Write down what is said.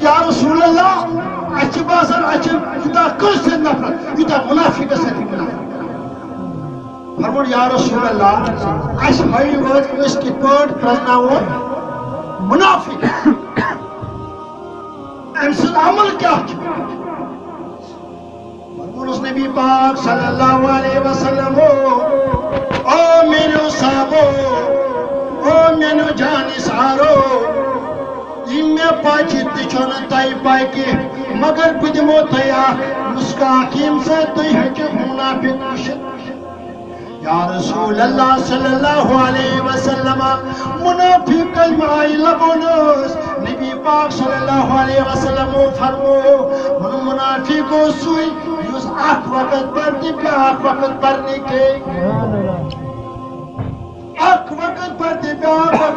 یا رسول اللہ اچھ باسن اچھ یوتا کس نفر یوتا منافق سن منافق فرمود یا رسول اللہ اچھ ہوئی وقت اس کی پوٹ پرزناؤ منافق امسن عمل کیا فرمود اس نبی پاک صلی اللہ علیہ وسلم او میرے صحابو او میرے جانی سارو میں پاچی تچھونا تائی پائی کی مگر بدمو تیا مسکا حکیم سے تئی ہچ منافق کشت یا رسول اللہ صلی اللہ علیہ وسلم منافق کلمائی لبونس نبی پاک صلی اللہ علیہ وسلم فرمو منافقو سوئی یوز آخ وقت پڑھنی پہ آخ وقت پڑھنی کے آخ وقت پڑھنی پہ آخ